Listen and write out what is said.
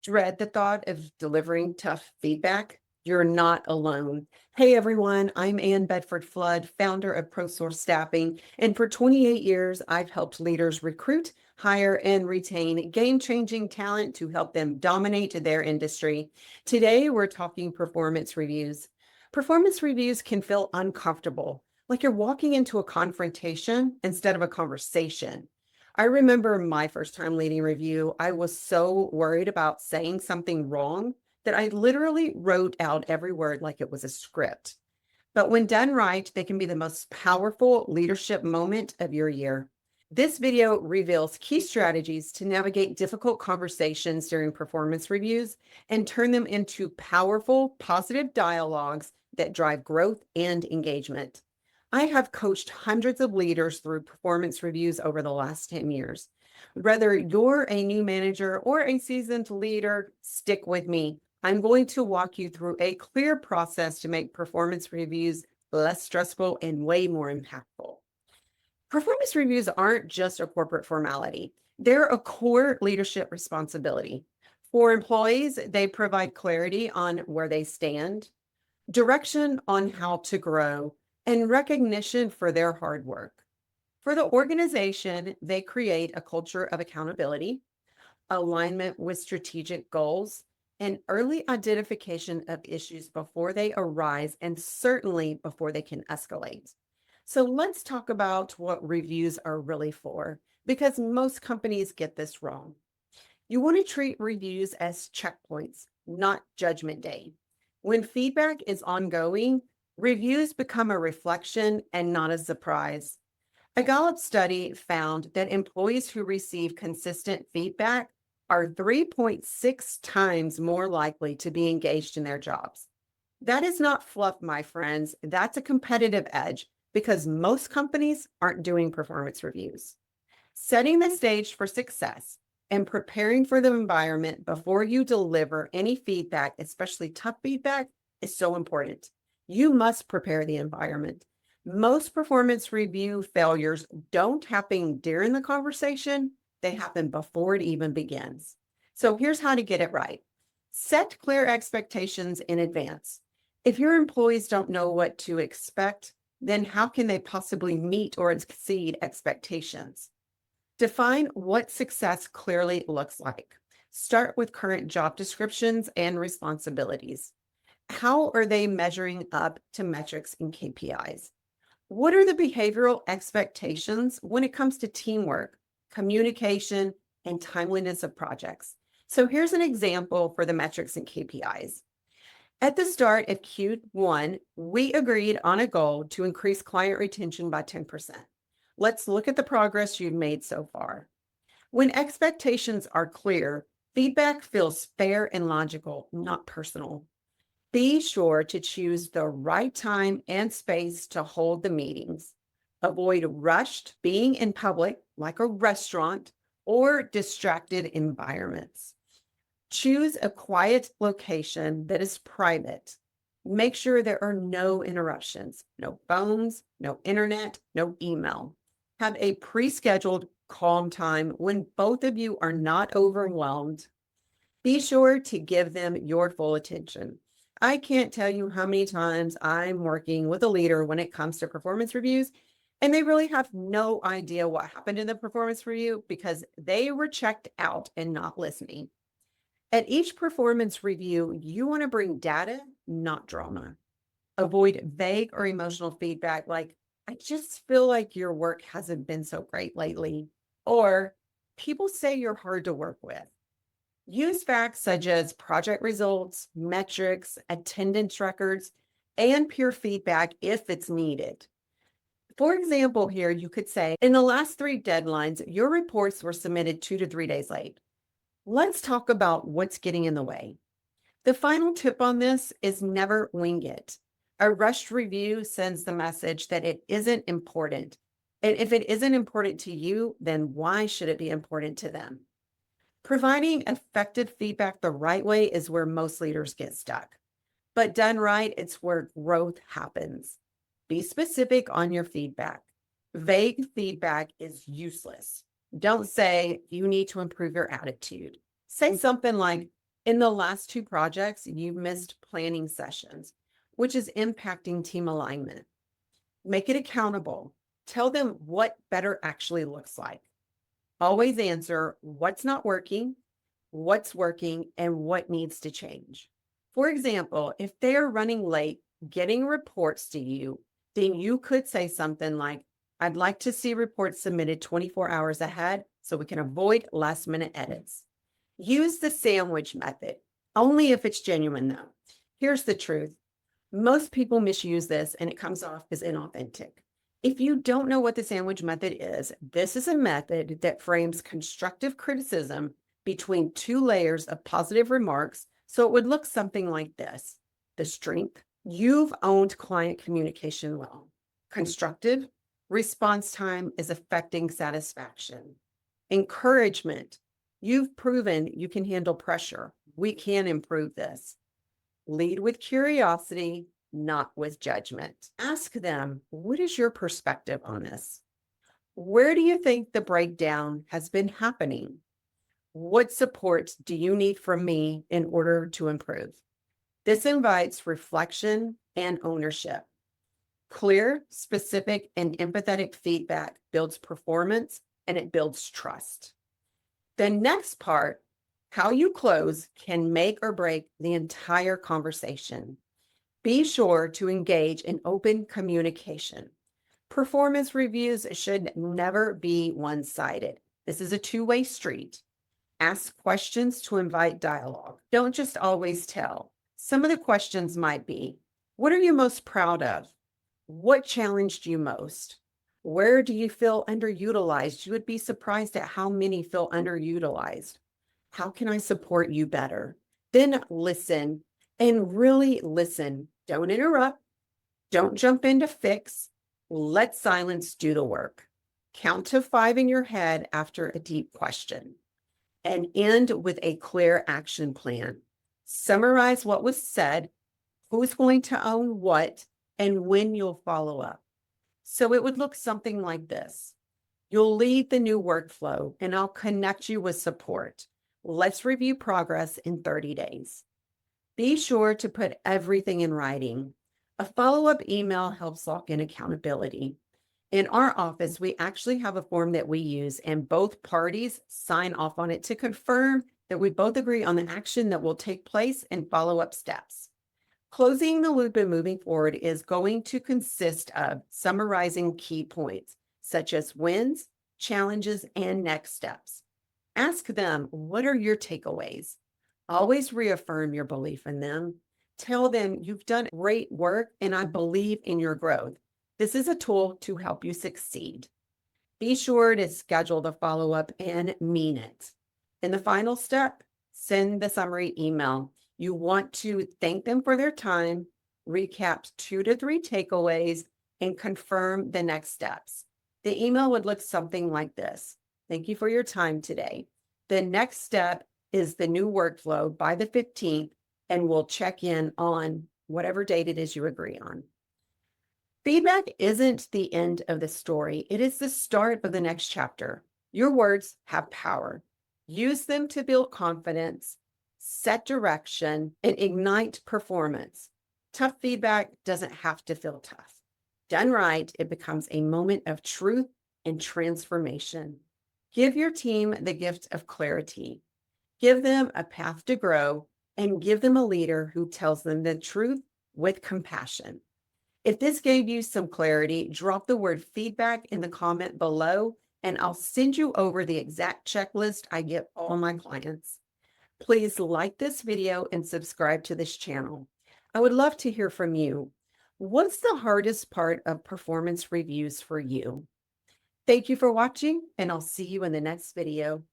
Dread the thought of delivering tough feedback? You're not alone. Hey everyone, I'm Ann Bedford-Flood, founder of ProSource Staffing, and for 28 years, I've helped leaders recruit, hire, and retain game-changing talent to help them dominate their industry. Today, we're talking performance reviews. Performance reviews can feel uncomfortable, like you're walking into a confrontation instead of a conversation. I remember my first time leading review, I was so worried about saying something wrong that I literally wrote out every word like it was a script. But when done right, they can be the most powerful leadership moment of your year. This video reveals key strategies to navigate difficult conversations during performance reviews and turn them into powerful, positive dialogues that drive growth and engagement. I have coached hundreds of leaders through performance reviews over the last 10 years. Whether you're a new manager or a seasoned leader, stick with me. I'm going to walk you through a clear process to make performance reviews less stressful and way more impactful. Performance reviews aren't just a corporate formality. They're a core leadership responsibility. For employees, they provide clarity on where they stand, direction on how to grow, and recognition for their hard work. For the organization, they create a culture of accountability, alignment with strategic goals, and early identification of issues before they arise and certainly before they can escalate. So let's talk about what reviews are really for, because most companies get this wrong. You want to treat reviews as checkpoints, not judgment day. When feedback is ongoing, reviews become a reflection and not a surprise. A Gallup study found that employees who receive consistent feedback are 3.6 times more likely to be engaged in their jobs. That is not fluff, my friends. That's a competitive edge because most companies aren't doing performance reviews. Setting the stage for success and preparing for the environment before you deliver any feedback, especially tough feedback, is so important. You must prepare the environment. Most performance review failures don't happen during the conversation, they happen before it even begins. So here's how to get it right. Set clear expectations in advance. If your employees don't know what to expect, then how can they possibly meet or exceed expectations? Define what success clearly looks like. Start with current job descriptions and responsibilities. How are they measuring up to metrics and KPIs? What are the behavioral expectations when it comes to teamwork, communication, and timeliness of projects? So here's an example for the metrics and KPIs. At the start of Q1, we agreed on a goal to increase client retention by 10%. Let's look at the progress you've made so far. When expectations are clear, feedback feels fair and logical, not personal. Be sure to choose the right time and space to hold the meetings. Avoid rushed being in public, like a restaurant, or distracted environments. Choose a quiet location that is private. Make sure there are no interruptions, no phones, no internet, no email. Have a pre-scheduled calm time when both of you are not overwhelmed. Be sure to give them your full attention. I can't tell you how many times I'm working with a leader when it comes to performance reviews, and they really have no idea what happened in the performance review because they were checked out and not listening. At each performance review, you want to bring data, not drama. Avoid vague or emotional feedback like, I just feel like your work hasn't been so great lately, or people say you're hard to work with. Use facts such as project results, metrics, attendance records, and peer feedback if it's needed. For example, here you could say, in the last 3 deadlines, your reports were submitted 2 to 3 days late. Let's talk about what's getting in the way. The final tip on this is never wing it. A rushed review sends the message that it isn't important. And if it isn't important to you, then why should it be important to them? Providing effective feedback the right way is where most leaders get stuck. But done right, it's where growth happens. Be specific on your feedback. Vague feedback is useless. Don't say you need to improve your attitude. Say something like, In the last two projects, you missed planning sessions, which is impacting team alignment. Make it accountable. Tell them what better actually looks like. Always answer what's not working, what's working, and what needs to change. For example, if they are running late getting reports to you, then you could say something like, I'd like to see reports submitted 24 hours ahead so we can avoid last minute edits. Use the sandwich method, only if it's genuine though. Here's the truth. Most people misuse this and it comes off as inauthentic. If you don't know what the sandwich method is, this is a method that frames constructive criticism between two layers of positive remarks. So it would look something like this. The strength, you've owned client communication well. Constructive, response time is affecting satisfaction. Encouragement, you've proven you can handle pressure. We can improve this. Lead with curiosity, not with judgment. Ask them, what is your perspective on this? Where do you think the breakdown has been happening? What support do you need from me in order to improve? This invites reflection and ownership. Clear, specific, and empathetic feedback builds performance and it builds trust. The next part, how you close, can make or break the entire conversation. Be sure to engage in open communication. Performance reviews should never be one-sided. This is a two-way street. Ask questions to invite dialogue. Don't just always tell. Some of the questions might be, what are you most proud of? What challenged you most? Where do you feel underutilized? You would be surprised at how many feel underutilized. How can I support you better? Then listen and really listen. Don't interrupt. Don't jump in to fix. Let silence do the work. Count to 5 in your head after a deep question and end with a clear action plan. Summarize what was said, who's going to own what, and when you'll follow up. So it would look something like this. You'll lead the new workflow and I'll connect you with support. Let's review progress in 30 days. Be sure to put everything in writing. A follow-up email helps lock in accountability. In our office, we actually have a form that we use and both parties sign off on it to confirm that we both agree on the action that will take place and follow-up steps. Closing the loop and moving forward is going to consist of summarizing key points, such as wins, challenges, and next steps. Ask them, what are your takeaways? Always reaffirm your belief in them. Tell them you've done great work and I believe in your growth. This is a tool to help you succeed. Be sure to schedule the follow-up and mean it. In the final step, send the summary email. You want to thank them for their time, recap 2 to 3 takeaways, and confirm the next steps. The email would look something like this. Thank you for your time today. The next step is the new workflow by the 15th, and we'll check in on whatever date it is you agree on. Feedback isn't the end of the story. It is the start of the next chapter. Your words have power. Use them to build confidence, set direction, and ignite performance. Tough feedback doesn't have to feel tough. Done right, it becomes a moment of truth and transformation. Give your team the gift of clarity. Give them a path to grow and give them a leader who tells them the truth with compassion. If this gave you some clarity, drop the word feedback in the comment below and I'll send you over the exact checklist I give all my clients. Please like this video and subscribe to this channel. I would love to hear from you. What's the hardest part of performance reviews for you? Thank you for watching, and I'll see you in the next video.